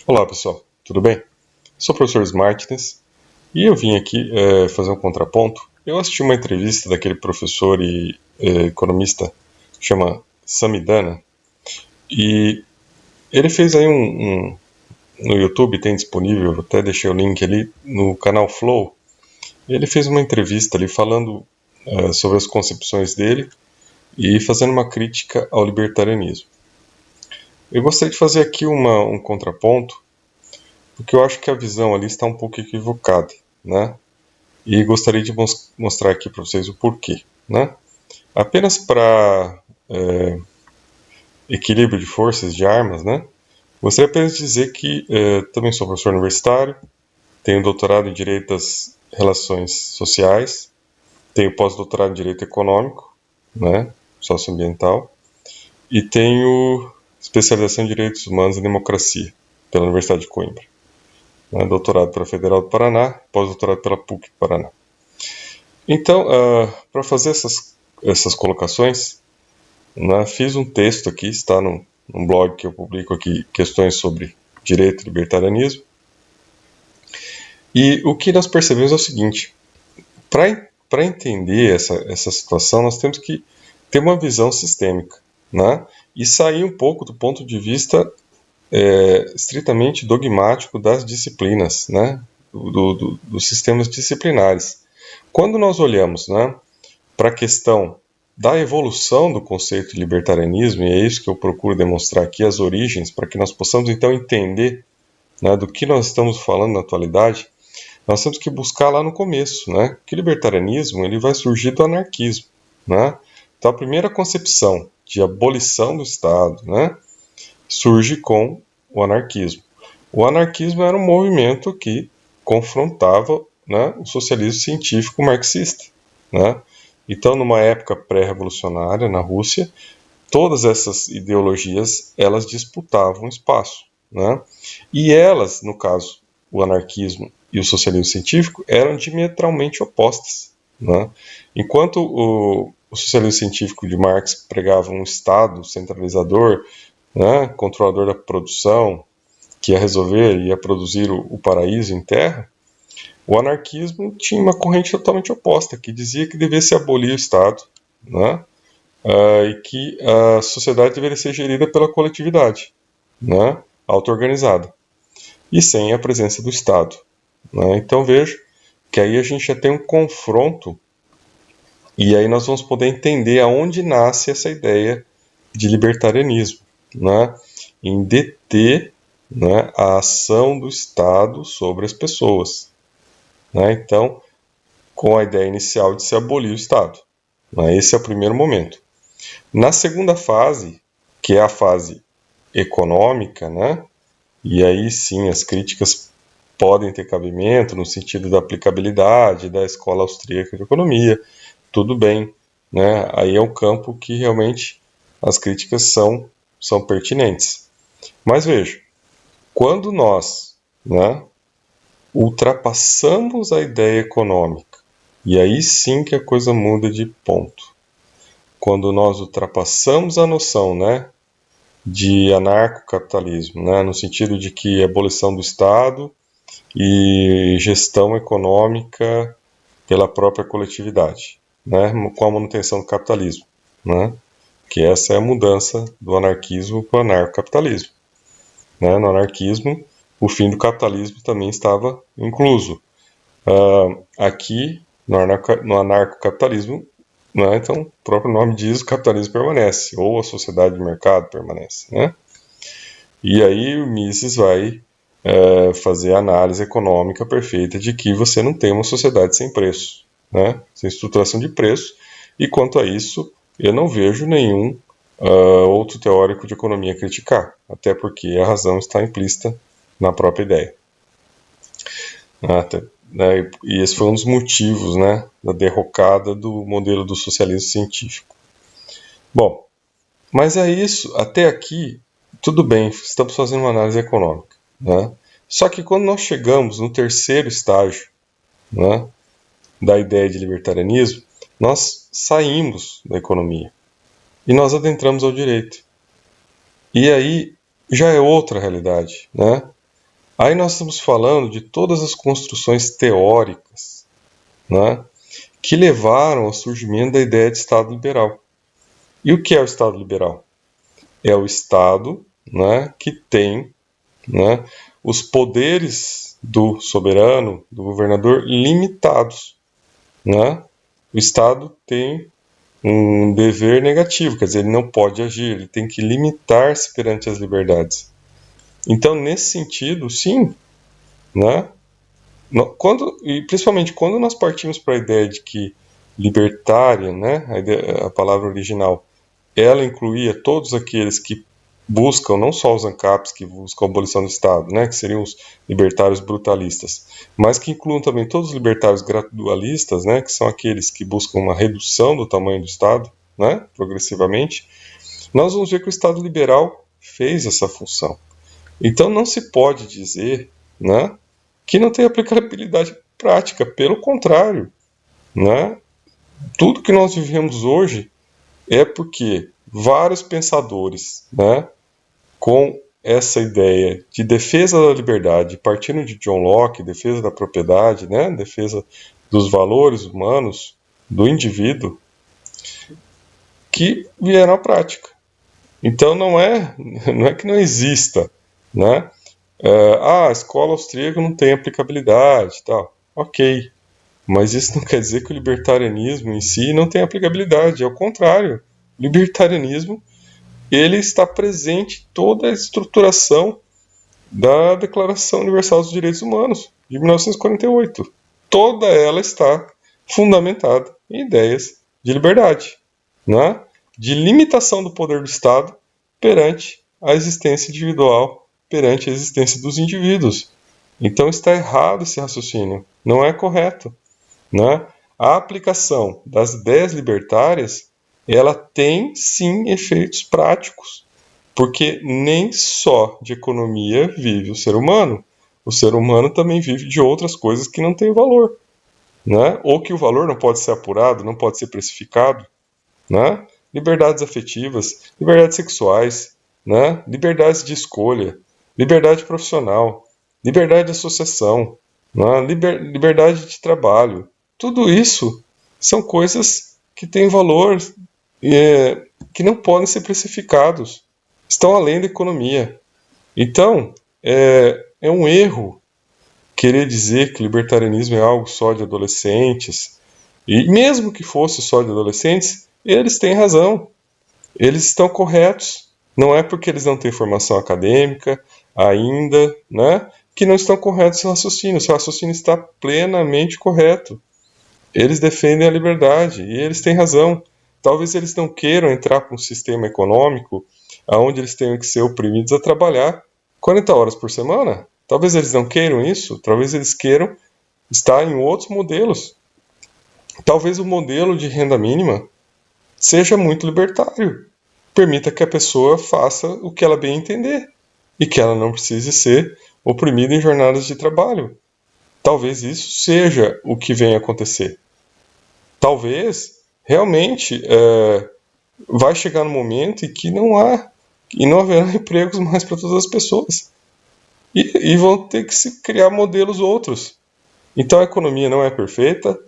Olá pessoal, tudo bem? Sou o professor Smartness e eu vim aqui fazer um contraponto. Eu assisti uma entrevista daquele professor e economista que chama Samidana e ele fez aí no YouTube, tem disponível, até deixei o link ali no canal Flow. Ele fez uma entrevista ali falando sobre as concepções dele e fazendo uma crítica ao libertarianismo. Eu gostaria de fazer aqui um contraponto, porque eu acho que a visão ali está um pouco equivocada, né? E gostaria de mostrar aqui para vocês o porquê, né? Apenas para equilíbrio de forças de armas, né? Gostaria apenas de dizer que também sou professor universitário, tenho doutorado em Direito das Relações Sociais, tenho pós-doutorado em Direito Econômico, né? Socioambiental, e tenho especialização em Direitos Humanos e Democracia pela Universidade de Coimbra, né? Doutorado pela Federal do Paraná, pós-doutorado pela PUC do Paraná. Então, para fazer essas colocações, né, fiz um texto aqui, está num blog que eu publico aqui, questões sobre direito e libertarianismo. E o que nós percebemos é o seguinte: para entender essa situação, nós temos que ter uma visão sistêmica, né, e sair um pouco do ponto de vista estritamente dogmático das disciplinas, né, dos sistemas disciplinares. Quando nós olhamos, né, para a questão da evolução do conceito de libertarianismo, e é isso que eu procuro demonstrar aqui, as origens, para que nós possamos então entender, né, do que nós estamos falando na atualidade, nós temos que buscar lá no começo, né, que o libertarianismo ele vai surgir do anarquismo, né? Então a primeira concepção de abolição do Estado, né, surge com o anarquismo. O anarquismo era um movimento que confrontava, né, o socialismo científico marxista, né? Então, numa época pré-revolucionária na Rússia, todas essas ideologias elas disputavam espaço, né? E elas, no caso, o anarquismo e o socialismo científico eram diametralmente opostas, né? Enquanto o socialismo científico de Marx pregava um Estado centralizador, né, controlador da produção, que ia resolver, ia produzir o paraíso em terra, o anarquismo tinha uma corrente totalmente oposta, que dizia que devia se abolir o Estado, né, e que a sociedade deveria ser gerida pela coletividade, né, auto-organizada, e sem a presença do Estado, né. Então veja que aí a gente já tem um confronto, e aí nós vamos poder entender aonde nasce essa ideia de libertarianismo, né, em deter, né, a ação do Estado sobre as pessoas, né. Então, com a ideia inicial de se abolir o Estado, né, esse é o primeiro momento. Na segunda fase, que é a fase econômica, né, e aí sim as críticas podem ter cabimento no sentido da aplicabilidade da escola austríaca de economia, tudo bem, né, aí é um campo que realmente as críticas são pertinentes. Mas veja, quando nós, né, ultrapassamos a ideia econômica, e aí sim que a coisa muda de ponto. Quando nós ultrapassamos a noção, né, de anarcocapitalismo, né, no sentido de que abolição do Estado e gestão econômica pela própria coletividade, né, com a manutenção do capitalismo, né, que essa é a mudança do anarquismo para o anarcocapitalismo. Né? No anarquismo, o fim do capitalismo também estava incluso. Aqui, no anarcocapitalismo, né, então, o próprio nome diz, o capitalismo permanece, ou a sociedade de mercado permanece. Né? E aí o Mises vai fazer a análise econômica perfeita de que você não tem uma sociedade sem preço, né? Sem estruturação de preço, e quanto a isso, eu não vejo nenhum outro teórico de economia criticar, até porque a razão está implícita na própria ideia. Né, e esse foi um dos motivos, né, da derrocada do modelo do socialismo científico. Bom, mas é isso, até aqui, tudo bem, estamos fazendo uma análise econômica. Né? Só que quando nós chegamos no terceiro estágio, né, da ideia de libertarianismo, nós saímos da economia e nós adentramos ao direito. E aí já é outra realidade, né? Aí nós estamos falando de todas as construções teóricas, né, que levaram ao surgimento da ideia de Estado liberal. E o que é o Estado liberal? É o Estado, né, que tem, né, os poderes do soberano, do governador, limitados. Né? O Estado tem um dever negativo, quer dizer, ele não pode agir, ele tem que limitar-se perante as liberdades. Então, nesse sentido, sim, né? E principalmente quando nós partimos para a ideia de que libertária, né, a palavra original, ela incluía todos aqueles que buscam, não só os ANCAPs que buscam a abolição do Estado, né, que seriam os libertários brutalistas, mas que incluam também todos os libertários gradualistas, né, que são aqueles que buscam uma redução do tamanho do Estado, né, progressivamente, nós vamos ver que o Estado liberal fez essa função. Então não se pode dizer, né, que não tem aplicabilidade prática, pelo contrário, né, tudo que nós vivemos hoje é porque vários pensadores, né, com essa ideia de defesa da liberdade, partindo de John Locke, defesa da propriedade, né, defesa dos valores humanos do indivíduo, que vieram à prática. Então não é que não exista, né? A escola austríaca não tem aplicabilidade, tal. Ok, mas isso não quer dizer que o libertarianismo em si não tem aplicabilidade. É o contrário. O libertarianismo ele está presente em toda a estruturação da Declaração Universal dos Direitos Humanos, de 1948. Toda ela está fundamentada em ideias de liberdade, né? De limitação do poder do Estado perante a existência individual, perante a existência dos indivíduos. Então está errado esse raciocínio, não é correto. Né? A aplicação das ideias libertárias ela tem sim efeitos práticos, porque nem só de economia vive o ser humano também vive de outras coisas que não têm valor, né? Ou que o valor não pode ser apurado, não pode ser precificado, né? Liberdades afetivas, liberdades sexuais, né? Liberdades de escolha, liberdade profissional, liberdade de associação, né? Liberdade de trabalho. Tudo isso são coisas que têm valor que não podem ser precificados, estão além da economia. Então, é um erro querer dizer que o libertarianismo é algo só de adolescentes. E mesmo que fosse só de adolescentes, eles têm razão. Eles estão corretos. Não é porque eles não têm formação acadêmica ainda, né, que não estão corretos seu raciocínio. Seu raciocínio está plenamente correto. Eles defendem a liberdade e eles têm razão. Talvez eles não queiram entrar para um sistema econômico onde eles tenham que ser oprimidos a trabalhar 40 horas por semana. Talvez eles não queiram isso. Talvez eles queiram estar em outros modelos. Talvez o modelo de renda mínima seja muito libertário. Permita que a pessoa faça o que ela bem entender e que ela não precise ser oprimida em jornadas de trabalho. Talvez isso seja o que venha a acontecer. Talvez realmente vai chegar no momento em que não haverá empregos mais para todas as pessoas e vão ter que se criar modelos outros. Então a economia não é perfeita,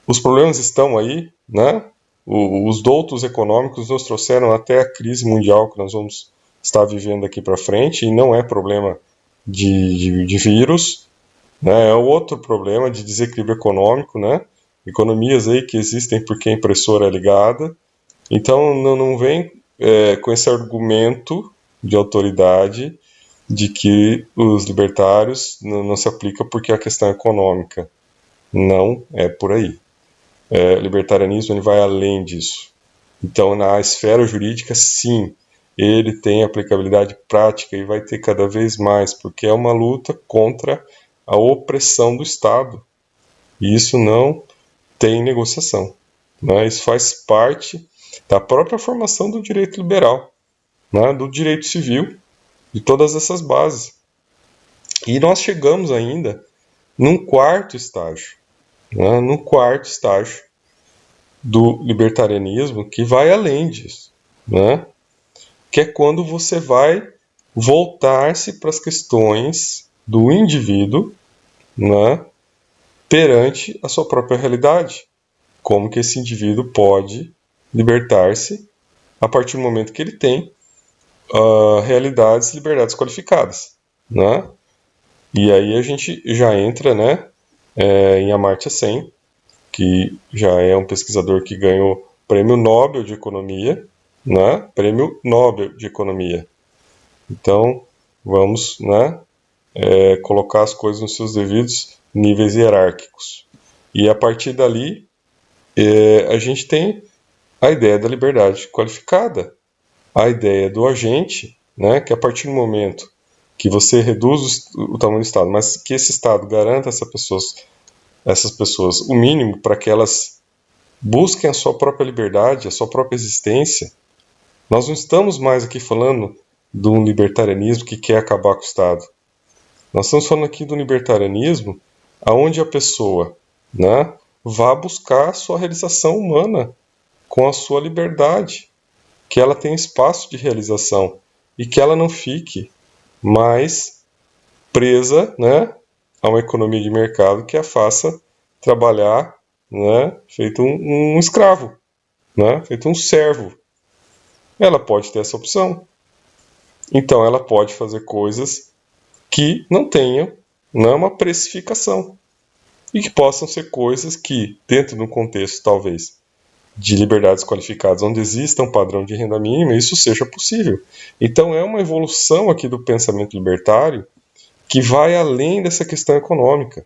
os problemas estão aí, né? Os doutos econômicos nos trouxeram até a crise mundial que nós vamos estar vivendo daqui para frente, e não é problema de vírus, né? É outro problema de desequilíbrio econômico, né? Economias aí que existem porque a impressora é ligada. Então não vem com esse argumento de autoridade de que os libertários não se aplica porque a questão é econômica. Não é por aí. O libertarianismo ele vai além disso. Então, na esfera jurídica, sim, ele tem aplicabilidade prática e vai ter cada vez mais, porque é uma luta contra a opressão do Estado. E isso não tem negociação. Né? Isso faz parte da própria formação do direito liberal, né? Do direito civil, de todas essas bases. E nós chegamos ainda num quarto estágio, né? Num quarto estágio do libertarianismo que vai além disso, né? Que é quando você vai voltar-se para as questões do indivíduo, né, perante a sua própria realidade. Como que esse indivíduo pode libertar-se a partir do momento que ele tem realidades e liberdades qualificadas, né? E aí a gente já entra, né, em Amartya Sen, que já é um pesquisador que ganhou Prêmio Nobel de Economia, né? Prêmio Nobel de Economia. Então, vamos, né, colocar as coisas nos seus devidos níveis hierárquicos. E a partir dali, a gente tem a ideia da liberdade qualificada, a ideia do agente, né, que a partir do momento que você reduz o tamanho do Estado, mas que esse Estado garanta essas pessoas o mínimo para que elas busquem a sua própria liberdade, a sua própria existência. Nós não estamos mais aqui falando de um libertarianismo que quer acabar com o Estado. Nós estamos falando aqui do libertarianismo onde a pessoa, né, vá buscar a sua realização humana com a sua liberdade, que ela tenha espaço de realização e que ela não fique mais presa, né, a uma economia de mercado que a faça trabalhar, né, feito um escravo, né, feito um servo. Ela pode ter essa opção. Então ela pode fazer coisas que não tenham, né, uma precificação e que possam ser coisas que, dentro de um contexto talvez de liberdades qualificadas, onde exista um padrão de renda mínima, isso seja possível. Então é uma evolução aqui do pensamento libertário que vai além dessa questão econômica.